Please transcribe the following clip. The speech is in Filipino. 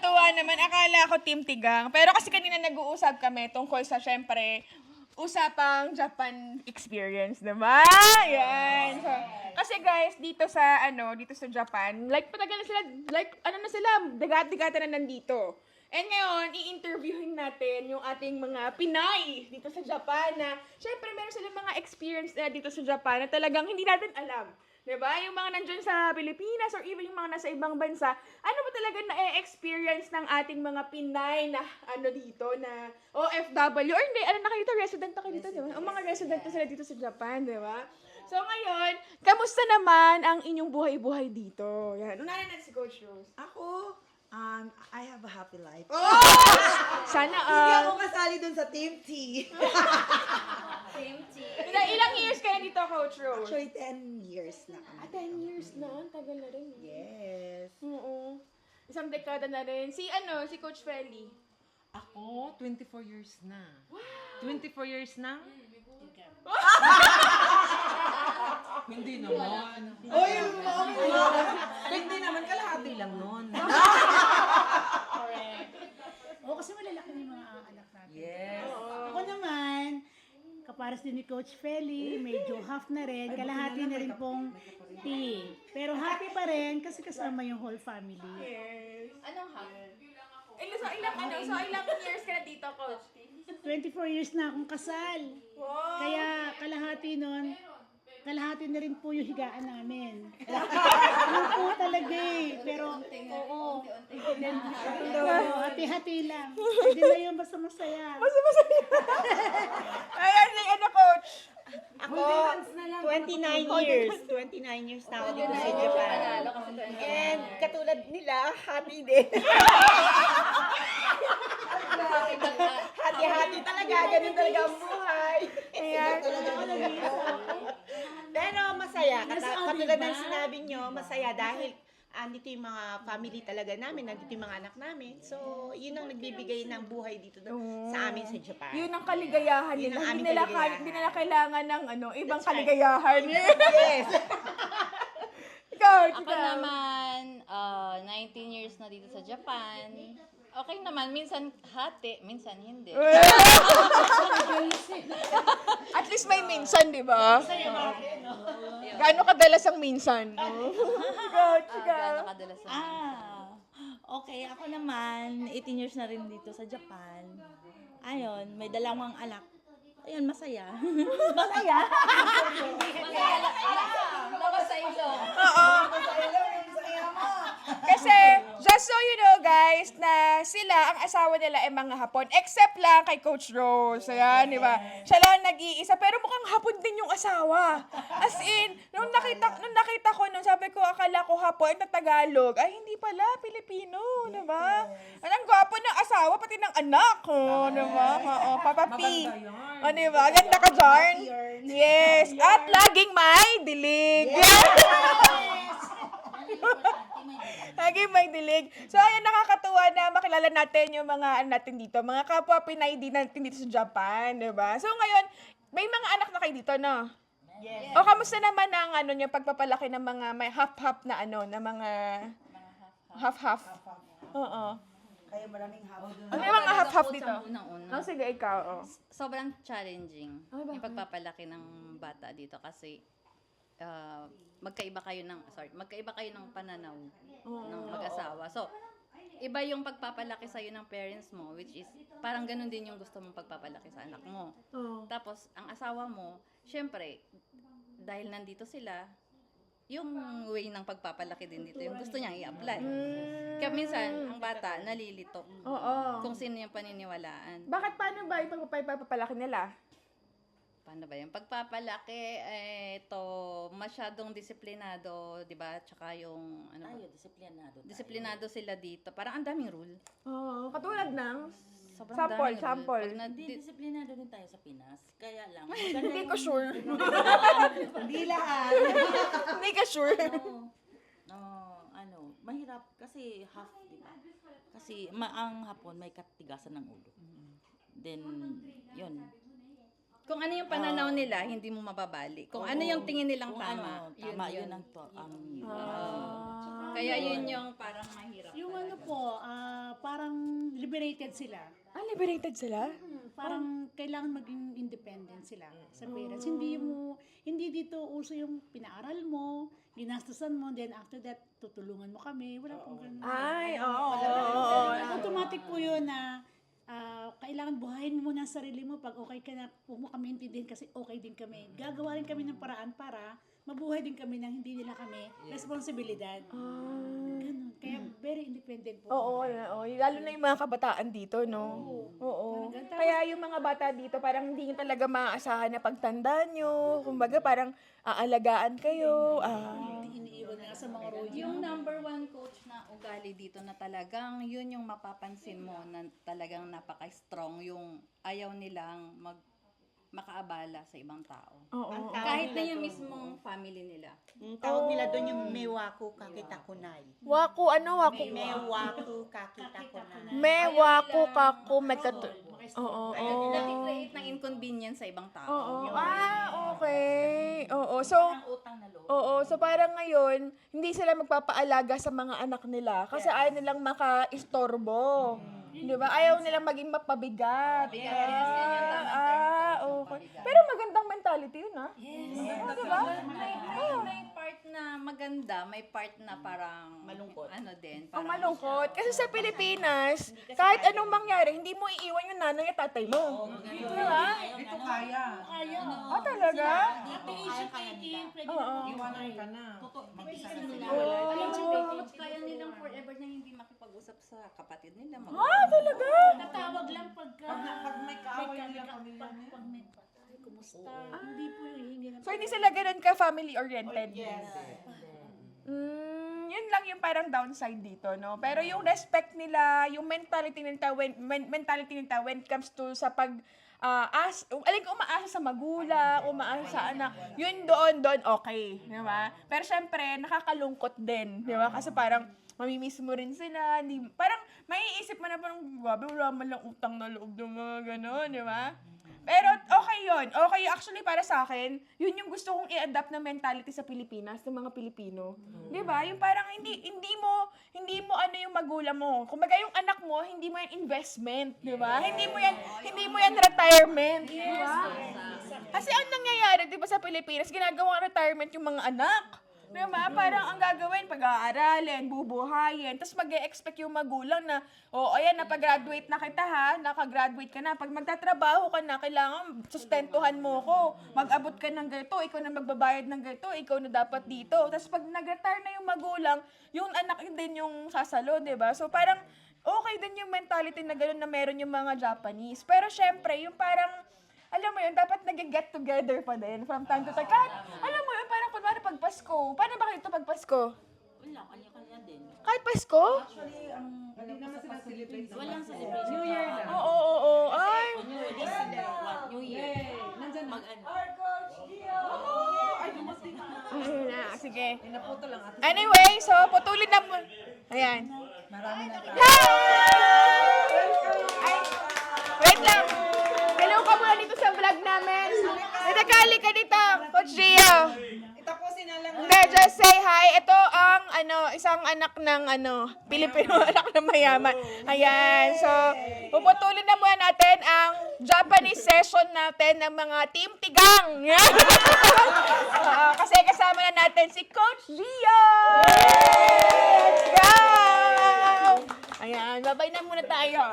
Nakakatuwa naman. Akala ko Team Tigang. Pero kasi kanina nag-uusap kami tungkol sa, syempre, usapang Japan experience, diba? Yan. So, kasi guys, dito sa, dito sa Japan, like, patagal na sila, like, dagat-digatan na nandito. And ngayon, i-interviewin natin yung ating mga Pinay dito sa Japan na, syempre, meron silang mga experience na dito sa Japan na talagang hindi natin alam. Diba? Yung mga nandyan sa Pilipinas or even yung mga nasa ibang bansa, ano ba talaga na-experience ng ating mga Pinay na dito, na OFW, or hindi, na kayo dito, resident na kayo dito, diba? Ang mga resident na sila dito sa Japan, diba? So ngayon, kamusta naman ang inyong buhay-buhay dito? Yan. Unahin natin si Coach Rose. Ako, I have a happy life. Sana Hindi ako kasali dun sa Team T. Ilang years ka na dito, Coach Rose? Actually, 10 years na kami. 10 years na? Ang tagal na rin. Yes. Oo. Isang dekada na rin. Si Coach Feli. Ako, 24 years na. Wow! 24 years na? Hindi naman. Oy, Hindi naman, kalahati lang nun. Oo, kasi malalaki na yung mga anak natin. Yes. Ako naman, kapares din ni Coach Feli, medyo half na rin, kalahati na rin pong T. Pero happy pa rin kasi kasama yung whole family. Yes. Anong half? Ilang years ka na dito, Coach? 24 years na akong kasal. Wow. Kaya kalahati nun, kalahati na rin po yung higaan namin. Ano po talaga eh. Pero, oo. Hati-hati lang. Hindi na yun, basta masaya. Ayan, Coach. Ako, 29 years. 29 years na ako dito sa Japan. And katulad nila, happy din. Hati-hati talaga, ganun talaga ang buhay. Ayan. Pero masaya, katulad ng sinabi nyo, masaya dahil andito yung mga family talaga namin, nandito yung mga anak namin. So, yun ang nagbibigay ng buhay dito sa amin sa Japan. Yun ang kaligayahan Yun nila. ang aming Hindi nila, kaligayahan. hindi nila kailangan ng ibang That's right. kaligayahan. Yes. Coach, Ako naman, 19 years na dito sa Japan. Okay naman, minsan hati, minsan hindi. At least may minsan, di ba? Gaano kadalas ang minsan? Coach, Gaano kadalas na Okay, ako naman, 18 years na rin dito sa Japan. Ayun, may dalawang anak. Ayun, masaya. Masaya? Labas sa ilo. Kasi, just so you know guys, na sila, ang asawa nila ay mga Hapon. Except lang kay Coach Rose. Ayan, di ba? Siya lang nag-iisa. Pero mukhang Hapon din yung asawa. As in, nung nakita ko, sabi ko, akala ko Hapon na Tagalog. Ay, hindi pala, Pilipino. Di ba? Ang gwapo ng asawa, pati ng anak. Di ba? Papa P. Di ba? Ganda ka, Jarn. Yes. At laging may dilig. Laging may dilig. So, ayun, nakakatuwa na makilala natin yung mga natin dito. Mga kapwa Pinay din natin dito sa Japan, di ba? So, ngayon, may mga anak na kayo dito, no? Yes. O, kamusta naman ang yung pagpapalaki ng mga may half-half na na mga half-half? Oo. Kaya maraming hapon. Ano yung mga half-half dito? Unang-una. Oh, sige, ikaw. Sobrang challenging bakit? yung pagpapalaki ng bata dito kasi magkaiba kayo ng pananaw ng mag-asawa. So, iba yung pagpapalaki sa'yo ng parents mo, which is parang ganun din yung gusto mong pagpapalaki sa anak mo. Tapos, ang asawa mo, syempre, dahil nandito sila, yung way ng pagpapalaki din dito, yung gusto niyang i-apply. Kaya minsan, ang bata, nalilito Oo. kung sino yung paniniwalaan. Bakit paano ba yung pagpapalaki nila? Paano ba yung pagpapalaki, masyadong disiplinado, di ba? Tsaka yung, disiplinado sila dito. Parang ang daming rule. Oo. Katulad ng? Sobrang Sample, daming sample. rule. Pag Hindi, disiplinado din tayo sa Pinas. Kaya lang. Hindi ko sure. Hindi lahat. Hindi ka sure. Mahirap kasi half, di ba? Kasi ang Hapon may katigasan ng ulo. Then, yun. Kung ano yung pananaw nila, hindi mo mababali. Kung ano yung tingin nilang Kung tama, tama, yun ang Kaya yun yung parang mahirap. Yung talaga. po, liberated sila. Liberated sila? Parang kailangan maging independent sila sa parents. Hindi dito uso yung pinaaral mo, ginastusan mo, then after that, tutulungan mo kami. Wala pong ganun. Ay, oo. Automatic po yun na kailangan buhayin mo muna ang sarili mo. Pag okay ka na, huwag mo kami intindihin kasi okay din kami. Gagawa rin kami ng paraan para mabuhay din kami nang hindi nila kami responsibilidad. Ganun. Kaya very independent po. Oo, lalo na yung mga kabataan dito, no? Oo. Kaya yung mga bata dito, parang hindi nyo talaga maaasahan na pagtanda nyo. Kumbaga, parang aalagaan kayo. Iniiwan na sa mga road. Yung number one coach na ugali dito na talagang yun yung mapapansin mo na talagang napaka-strong yung ayaw nilang makaabala sa ibang tao. Oo. Kahit na yung mismong family nila. Tawag nila doon yung mewaku kakitakunay. Waku, ano waku? Mewaku kakitakunay. Mewaku kaku mekatu. Oo. Nag-create ng inconvenience sa ibang tao. Oo. Okay. Oo. So, Utang na loob. so parang ngayon, hindi sila magpapaalaga sa mga anak nila kasi ayaw nilang maka-istorbo. Di ba? Ayaw nilang maging mapabigat. Okay. Pero magandang mentality yun, ha? Yes. Di ba? May part na maganda, may part na parang Malungkot. Ano din. Ang Parang malungkot. Kasi sa Pilipinas, kahit anong mangyari, hindi mo iiwan yung nanay at tatay mo. Di ba? Ito kaya. Talaga? Oo. Iwanan ka na. kaya nilang forever na hindi makipag-usap sa kapatid nila. Talaga? Tatawag lang pagka Pag may kaaway nila pamilya niya. pag may kumusta. Hindi po yung hihingi ng So, hindi sila ganun ka family-oriented? Yun lang yung parang downside dito, no? Pero yung respect nila, yung mentality nila when it comes to sa pag umaasa sa magulang, umaasa sa anak, yun doon okay, di ba? Pero syempre, nakakalungkot din, di ba? Kasi parang mamimiss mo rin sila, parang maiisip mo na parang, grabe, wala man lang utang na loob ng mga gano'n, di ba? Pero okay yun. Okay, actually para sa akin, yun yung gusto kong i-adapt na mentality sa Pilipinas, ng mga Pilipino. 'Di ba? Yung parang hindi mo ano yung magulang mo. Kumbaga yung anak mo, hindi mo yan investment, 'di ba? Hindi mo yan retirement, 'di ba? Kasi ang nangyayari 'di ba sa Pilipinas, ginagawa retirement yung mga anak. Diba? Parang ang gagawin, pag-aaralin, bubuhayin, tapos mag-e-expect yung magulang na, ayan, napag-graduate na kita ha, nakagraduate ka na. Pag magtatrabaho ka na, kailangan sustentuhan mo ko. Mag-abot ka ng ganito, ikaw na magbabayad ng ganito, ikaw na dapat dito. Tapos pag nag-retire na yung magulang, yung anak din yung sasalo, diba? So parang, okay din yung mentality na gano'n na meron yung mga Japanese. Pero syempre, yung parang, alam mo yun, dapat nag-get together pa din from time to time. Kahit, alam mo yun, parang kunwari pag Pasko. Paano ba kayo ito pag Pasko? Wala, kanya-kanya din. Kahit Pasko? Hindi naman sila celebrate. Walang celebration. New Year lang. Oo. Ay. New Year. Mag-ano. Ayun na, sige. Naputo lang ate. Anyway, so putulin na mo. Ayan. Marami na tayo. Ay, wait lang. Hello ka muna dito sa vlog namin. Natakali ka dito, Coach Gio. Itapusin na lang. Hindi, just say hi. Ito ang isang anak ng Pilipino, anak ng mayaman. Ayan. So, puputulin na muna natin ang Japanese session natin ng mga Team Tigang. Kasi kasama na natin si Coach Gio. Let's go! Ayan, babay na muna tayo.